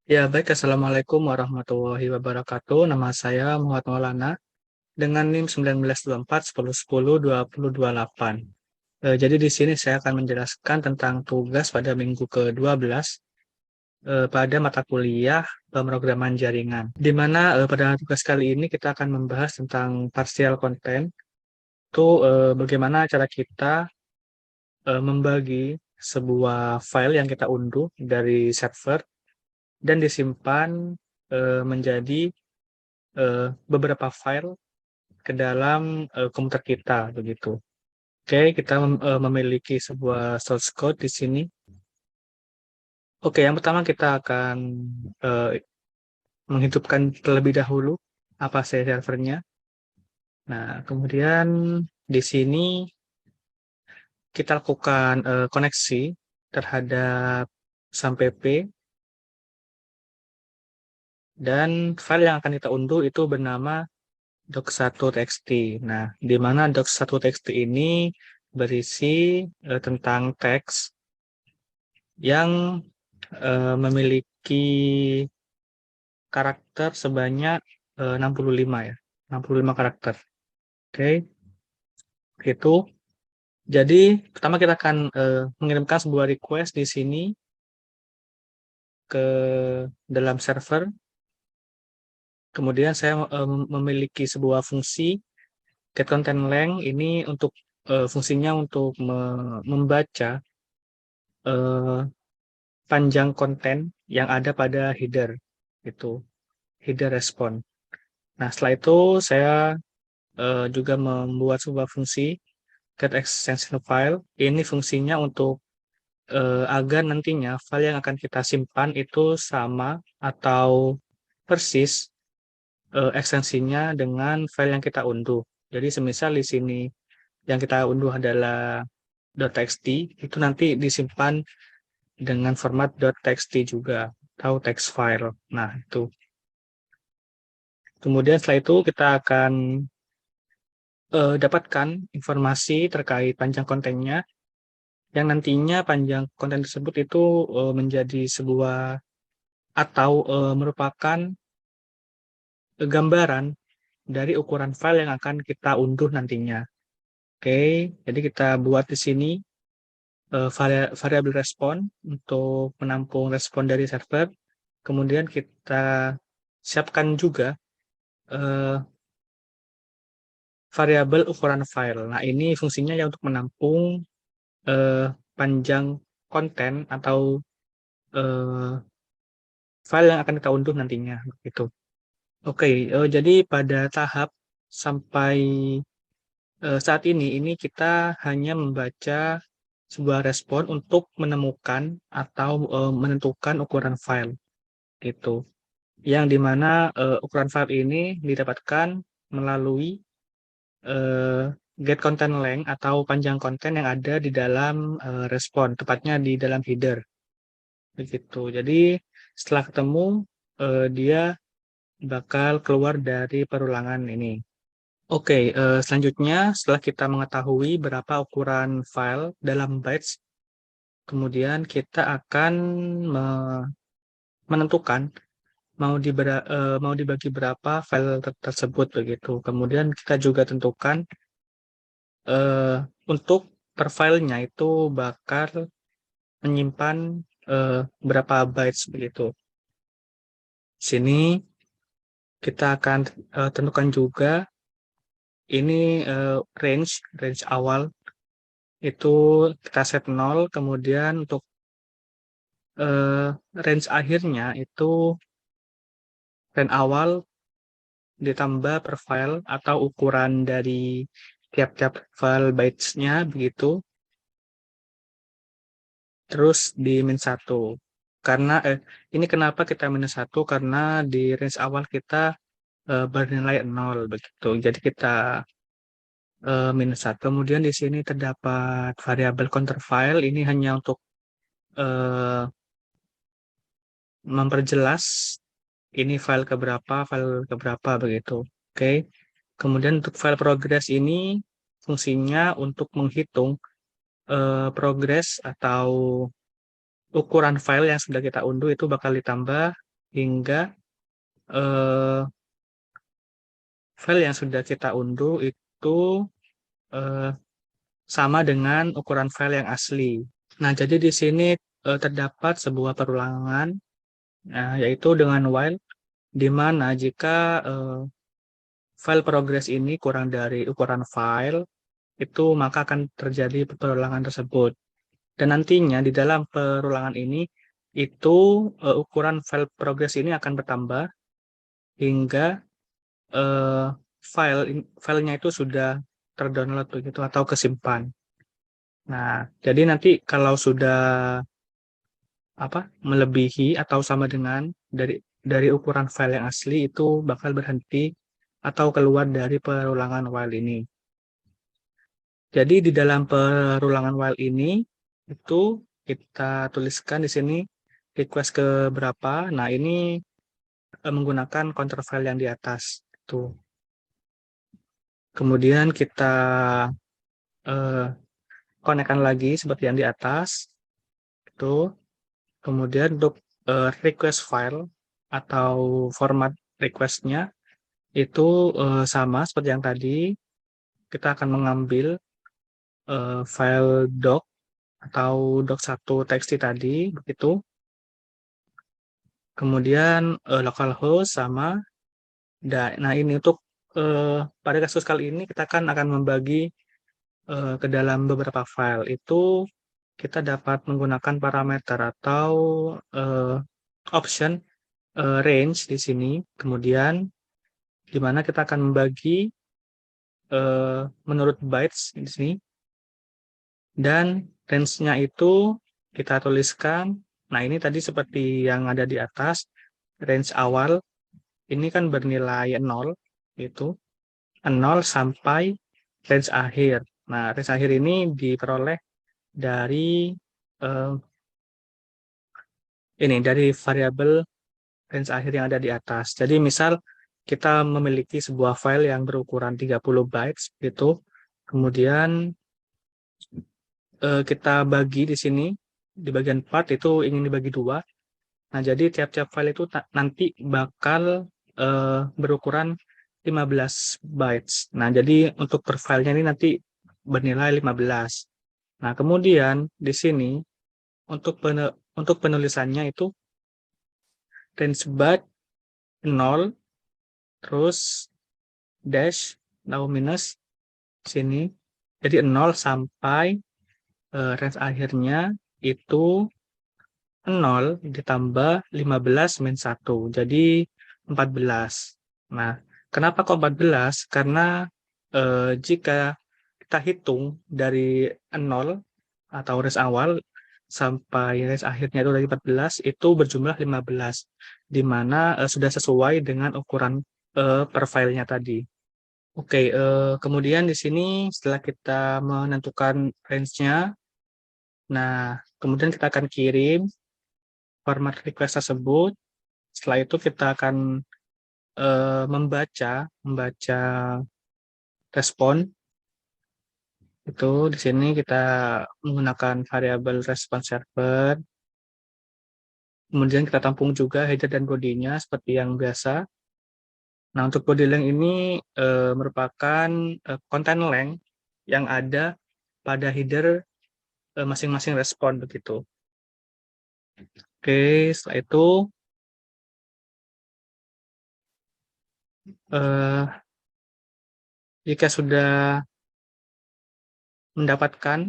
Ya, baik. Assalamualaikum warahmatullahi wabarakatuh. Nama saya Muhammad Maulana dengan NIM 1924 1010 2028. Jadi di sini saya akan menjelaskan tentang tugas pada minggu ke-12 pada mata kuliah pemrograman jaringan. Di mana pada tugas kali ini kita akan membahas tentang partial content, itu bagaimana cara kita membagi sebuah file yang kita unduh dari server dan disimpan menjadi beberapa file ke dalam komputer kita begitu. Oke, kita memiliki sebuah source code di sini. Oke, yang pertama kita akan eh, menghidupkan terlebih dahulu apa sih servernya. Nah, kemudian di sini kita lakukan koneksi terhadap SAMPP dan file yang akan kita unduh itu bernama doc1.txt. Nah, di mana doc1.txt ini berisi tentang teks yang memiliki karakter sebanyak 65 ya, 65 karakter. Oke, itu. Jadi pertama kita akan mengirimkan sebuah request di sini ke dalam server. Kemudian saya memiliki sebuah fungsi get content length ini untuk fungsinya untuk membaca eh, panjang konten yang ada pada header itu, header respon. Nah, setelah itu saya juga membuat sebuah fungsi get extension file. Ini fungsinya untuk agar nantinya file yang akan kita simpan itu sama atau persis ekstensinya dengan file yang kita unduh. Jadi semisal di sini yang kita unduh adalah .txt, itu nanti disimpan dengan format .txt juga atau text file. Nah, itu. Kemudian setelah itu kita akan dapatkan informasi terkait panjang kontennya, yang nantinya panjang konten tersebut itu menjadi sebuah atau merupakan gambaran dari ukuran file yang akan kita unduh nantinya. Oke, jadi kita buat di sini variabel respon untuk menampung respon dari server. Kemudian kita siapkan juga eh, variabel ukuran file. Nah, ini fungsinya ya untuk menampung eh, panjang konten atau eh, file yang akan kita unduh nantinya gitu. Oke, jadi pada tahap sampai saat ini kita hanya membaca sebuah respon untuk menemukan atau menentukan ukuran file gitu. Yang dimana ukuran file ini didapatkan melalui eh, get content length atau panjang konten yang ada di dalam respon, tepatnya di dalam header begitu. Jadi setelah ketemu dia bakal keluar dari perulangan ini. Oke, selanjutnya setelah kita mengetahui berapa ukuran file dalam bytes, kemudian kita akan menentukan mau dibagi berapa file tersebut begitu. Kemudian kita juga tentukan eh, untuk per filenya itu bakal menyimpan berapa bytes begitu. Sini kita akan tentukan juga ini range awal itu kita set 0, kemudian untuk eh, range akhirnya itu range awal ditambah per file atau ukuran dari tiap-tiap file bytes-nya begitu, terus di min 1. Karena ini kenapa kita minus 1? Karena di range awal kita bernilai 0 begitu. Jadi kita minus 1. Kemudian di sini terdapat variabel counter file. Ini hanya untuk eh, memperjelas ini file keberapa begitu. Oke. Kemudian untuk file progress ini fungsinya untuk menghitung progres atau ukuran file yang sudah kita unduh itu bakal ditambah hingga eh, file yang sudah kita unduh itu eh, sama dengan ukuran file yang asli. Nah, jadi di sini terdapat sebuah perulangan, yaitu dengan while, di mana jika file progress ini kurang dari ukuran file, itu maka akan terjadi perulangan tersebut. Dan nantinya di dalam perulangan ini, itu ukuran file progress ini akan bertambah hingga eh, filenya itu sudah terdownload begitu atau kesimpan. Nah, jadi nanti kalau sudah melebihi atau sama dengan dari ukuran file yang asli itu bakal berhenti atau keluar dari perulangan while ini. Jadi di dalam perulangan while ini itu kita tuliskan di sini request ke berapa. Nah, ini menggunakan counter file yang di atas itu. Kemudian kita eh, konekkan lagi seperti yang di atas itu. Kemudian untuk request file atau format requestnya itu sama seperti yang tadi. Kita akan mengambil file doc atau doc1.txt tadi, begitu. Kemudian localhost sama. Nah, ini untuk pada kasus kali ini kita akan membagi ke dalam beberapa file. Itu kita dapat menggunakan parameter atau eh, option range di sini. Kemudian di mana kita akan membagi menurut bytes di sini, dan range-nya itu kita tuliskan. Nah, ini tadi seperti yang ada di atas, range awal ini kan bernilai 0, itu 0 sampai range akhir. Nah, range akhir ini diperoleh dari eh, dari variabel range akhir yang ada di atas. Jadi misal kita memiliki sebuah file yang berukuran 30 bytes gitu. Kemudian kita bagi di sini di bagian part itu ingin dibagi dua. Nah, jadi tiap-tiap file itu nanti bakal berukuran 15 bytes. Nah, jadi untuk per filenya ini nanti bernilai 15. Nah, kemudian di sini untuk penulisannya itu range byte 0, terus dash lalu minus sini. Jadi 0 sampai range akhirnya itu 0 ditambah 15 min 1. Jadi 14. Nah, kenapa kok 14? Karena jika kita hitung dari 0 atau range awal sampai range akhirnya itu dari 14, itu berjumlah 15, di mana sudah sesuai dengan ukuran per filenya tadi. Oke, kemudian di sini setelah kita menentukan range-nya, nah kemudian kita akan kirim format request tersebut. Setelah itu kita akan membaca respon. Itu di sini kita menggunakan variabel response server. Kemudian kita tampung juga header dan body-nya seperti yang biasa. Nah, untuk body length ini merupakan content length yang ada pada header masing-masing respon begitu. Oke, setelah itu eh, jika sudah mendapatkan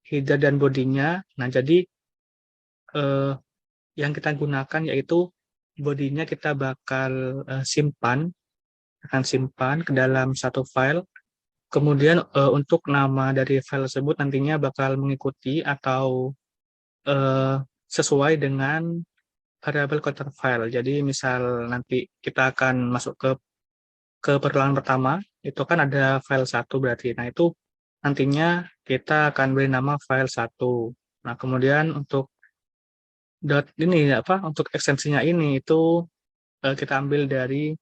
header dan body-nya, nah jadi eh, yang kita gunakan yaitu body-nya kita bakal akan simpan ke dalam satu file. Kemudian untuk nama dari file tersebut nantinya bakal mengikuti atau eh, sesuai dengan variabel counter file. Jadi misal nanti kita akan masuk ke perulangan pertama, itu kan ada file 1 berarti. Nah, itu nantinya kita akan beri nama file 1. Nah, kemudian untuk untuk ekstensinya ini itu kita ambil dari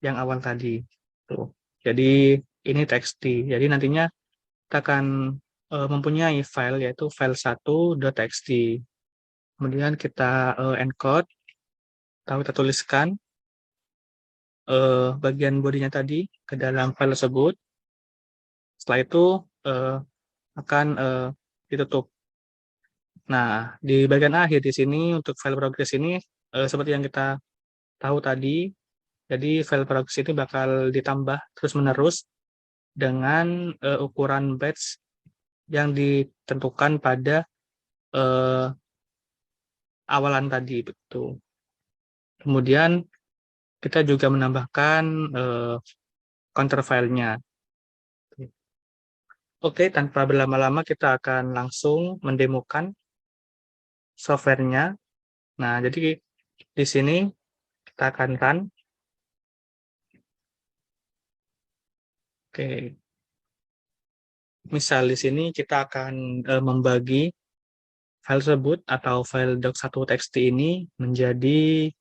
yang awal tadi. Tuh. Jadi ini txt. Jadi nantinya kita akan mempunyai file yaitu file 1.txt. Kemudian kita encode Lalu kita tuliskan bagian bodinya tadi ke dalam file tersebut. Setelah itu akan ditutup. Nah, di bagian akhir di sini untuk file progress ini seperti yang kita tahu tadi, jadi file progress ini bakal ditambah terus-menerus dengan ukuran batch yang ditentukan pada eh, awalan tadi, betul. Kemudian kita juga menambahkan counter filenya. Oke, tanpa berlama-lama kita akan langsung mendemokan softwarenya. Nah, jadi di sini kita akan run. Oke, misal di sini kita akan membagi file tersebut atau file doc1.txt ini menjadi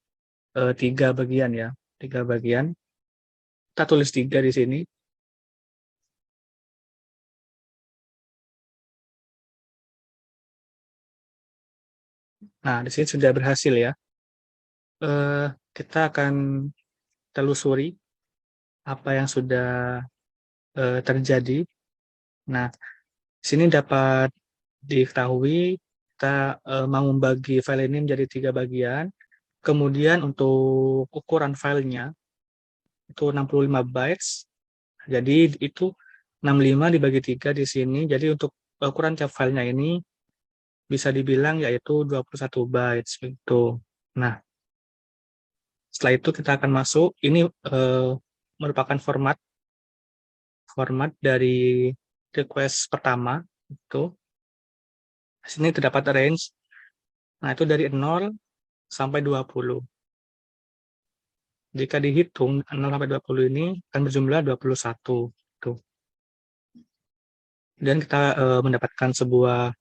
3 bagian ya. 3 bagian. Kita tulis 3 di sini. Nah, di sini sudah berhasil ya. Kita akan telusuri apa yang sudah terjadi. Nah, di sini dapat diketahui kita mau membagi file ini menjadi 3 bagian. Kemudian untuk ukuran filenya itu 65 bytes. Jadi itu 65 dibagi 3 di sini. Jadi untuk ukuran tiap filenya ini bisa dibilang yaitu 21 bytes begitu. Nah, setelah itu kita akan masuk. Ini merupakan format dari request pertama itu. Di sini terdapat range. Nah, itu dari 0 sampai 20. Jika dihitung 0 sampai 20 ini akan berjumlah 21. Tuh. Dan kita mendapatkan sebuah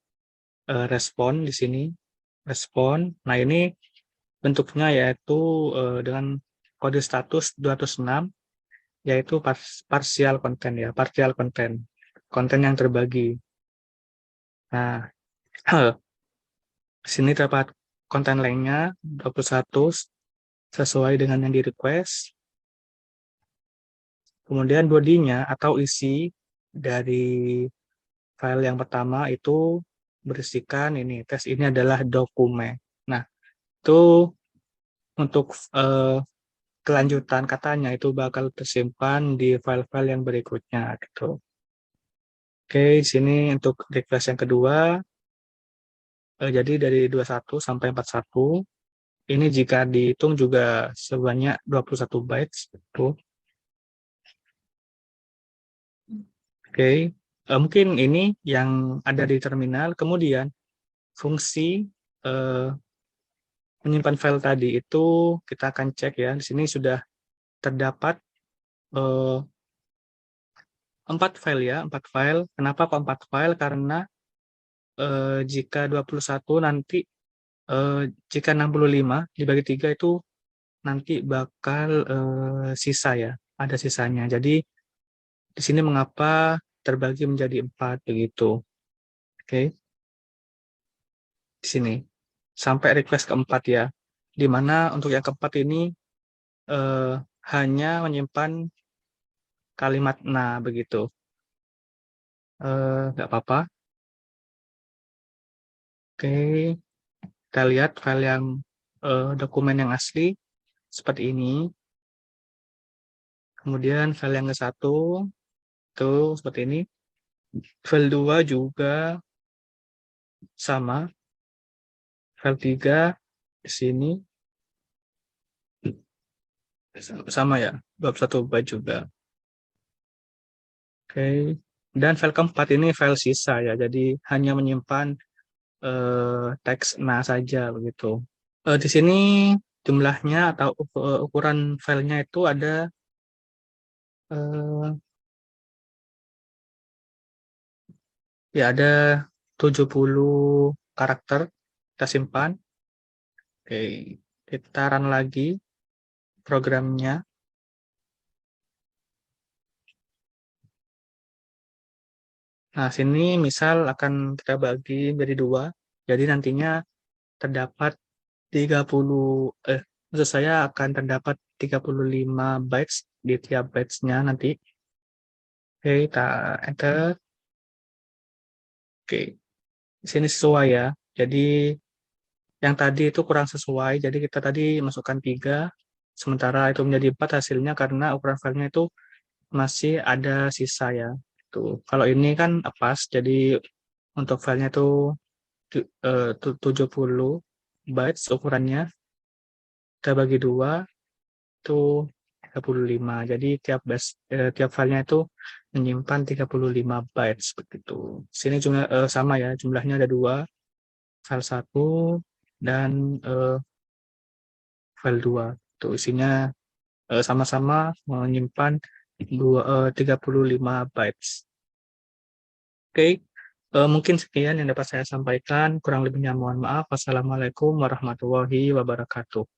respon di sini. Respon. Nah, ini bentuknya yaitu dengan kode status 206, yaitu partial content ya, partial content. Konten yang terbagi. Nah, di sini terdapat konten lainnya 21 sesuai dengan yang di request. Kemudian bodinya atau isi dari file yang pertama itu berisikan ini, tes ini adalah dokumen. Nah, itu untuk kelanjutan katanya itu bakal tersimpan di file-file yang berikutnya gitu. Oke, sini untuk request yang kedua, jadi dari 21 sampai 41, ini jika dihitung juga sebanyak 21 bytes. Gitu. Oke, mungkin ini yang ada di terminal. Kemudian fungsi menyimpan file tadi itu kita akan cek ya. Di sini sudah terdapat 4 file ya, 4 file. Kenapa kok 4 file? Karena jika 21 nanti jika 65 dibagi 3 itu nanti bakal sisa ya, ada sisanya. Jadi di sini mengapa terbagi menjadi 4 begitu. Oke. Di sini sampai request keempat ya. Di mana untuk yang keempat ini eh, hanya menyimpan kalimat nah begitu. Nggak apa-apa. Oke, kita lihat file yang dokumen yang asli seperti ini. Kemudian file yang ke satu itu seperti ini. File 2 juga sama. File 3 di sini sama ya, 21 byte juga. Oke. Dan file keempat ini file sisa ya, jadi hanya menyimpan teks nah saja begitu. Di sini jumlahnya atau ukuran filenya itu ada eh, ya ada 70 karakter kita simpan. Oke, kita run lagi programnya. Nah, sini misal akan kita bagi menjadi 2. Jadi nantinya terdapat 30 maksud saya akan terdapat 35 bytes di tiap bytes-nya nanti. Oke, kita enter. Oke, di sini sesuai ya. Jadi yang tadi itu kurang sesuai, jadi kita tadi masukkan 3, sementara itu menjadi 4 hasilnya karena ukuran filenya itu masih ada sisa ya. Tuh, kalau ini kan pas, jadi untuk filenya itu 70 bytes ukurannya, kita bagi 2 itu 35. Jadi tiap filenya itu menyimpan 35 bytes begitu. Sini juga sama ya, jumlahnya ada 2, file 1 dan file 2. Tuh isinya sama-sama menyimpan 35 bytes. Oke, mungkin sekian yang dapat saya sampaikan. Kurang lebihnya mohon maaf. Wassalamualaikum warahmatullahi wabarakatuh.